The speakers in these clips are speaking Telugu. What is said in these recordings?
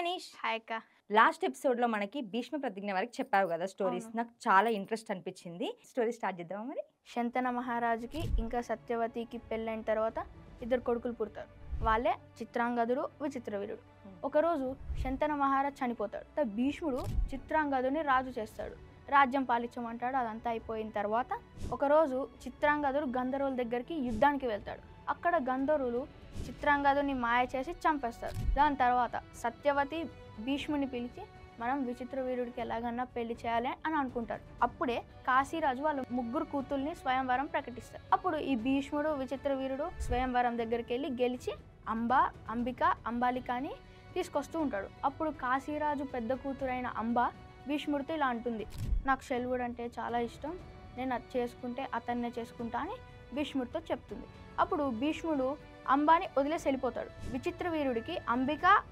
అనీష్. హాయ్ అక్క. లాస్ట్ ఎపిసోడ్లో మనకి భీష్మ ప్రతిజ్ఞ వరకు చెప్పావు కదా స్టోరీస్. అవును. నాకు చాలా ఇంట్రెస్ట్ అనిపించింది. స్టోరీ స్టార్ట్ చేద్దామా మరి? శంతన మహారాజుకి ఇంకా సత్యవతికి పెళ్ళైన తర్వాత ఇద్దరు కొడుకులు పుడతారు. వాళ్ళే చిత్రాంగదుడు, విచిత్రవీరుడు. ఒకరోజు శంతన మహారాజ్ చనిపోతాడు. భీష్ముడు చిత్రాంగదుని రాజు చేస్తాడు. రాజ్యం పాలించమంటాడు. అదంతా అయిపోయిన తర్వాత ఒకరోజు చిత్రాంగదుడు గంధర్వుల దగ్గరికి యుద్ధానికి వెళ్తాడు. అక్కడ గంధర్వులు చిత్రాంగదుని మాయ చేసి చంపేస్తారు. దాని తర్వాత సత్యవతి భీష్ముని పిలిచి మనం విచిత్రవీరుడికి ఎలాగన్నా పెళ్లి చేయాలి అని అనుకుంటారు. అప్పుడే కాశీరాజు వాళ్ళ ముగ్గురు కూతుల్ని స్వయంవరం ప్రకటిస్తారు. అప్పుడు ఈ భీష్ముడు విచిత్రవీరుడు స్వయంవరం దగ్గరికి వెళ్ళి గెలిచి అంబిక అంబాలికని తీసుకొస్తూ ఉంటాడు. అప్పుడు కాశీరాజు పెద్ద కూతురైన అంబ భీష్ముడితో ఇలా అంటుంది, నాకు శల్వుడు అంటే చాలా ఇష్టం, నేను అది చేసుకుంటే అతన్నే చేసుకుంటా అని భీష్ముడితో చెప్తుంది. అప్పుడు భీష్ముడు అంబాని వదిలేసి వెళ్ళిపోతాడు. విచిత్రవీరుడికి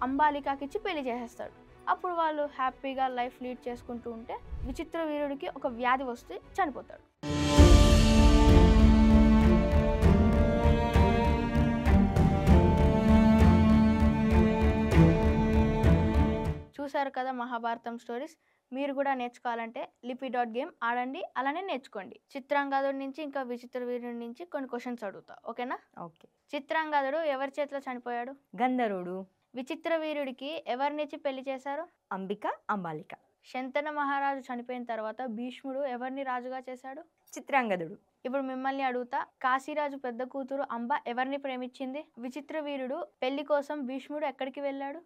అంబాలికకిచ్చి పెళ్లి చేసేస్తాడు. అప్పుడు వాళ్ళు హ్యాపీగా లైఫ్ లీడ్ చేసుకుంటూ ఉంటే విచిత్రవీరుడికి ఒక వ్యాధి వస్తే చనిపోతాడు. చూసారు కదా మహాభారతం స్టోరీస్. మీరు కూడా నేర్చుకోవాలంటే లిపి.గేమ్ ఆడండి, అలానే నేర్చుకోండి. చిత్రాంగదుడి నుంచి ఇంకా విచిత్రవీరుడి నుంచి కొన్ని క్వశ్చన్స్ అడుగుతా, ఓకేనా? ఓకే. చిత్రాంగదుడు ఎవరి చేతిలో చనిపోయాడు? గంధర్వుడు. విచిత్రవీరుడికి ఎవరినిచ్చి పెళ్లి చేశారు? అంబిక అంబాలిక. శంతన మహారాజు చనిపోయిన తర్వాత భీష్ముడు ఎవరిని రాజుగా చేశాడు? చిత్రాంగదుడు. ఇప్పుడు మిమ్మల్ని అడుగుతా, కాశీరాజు పెద్ద కూతురు అంబ ఎవరిని ప్రేమించింది? విచిత్రవీరుడు పెళ్లి కోసం భీష్ముడు ఎక్కడికి వెళ్ళాడు?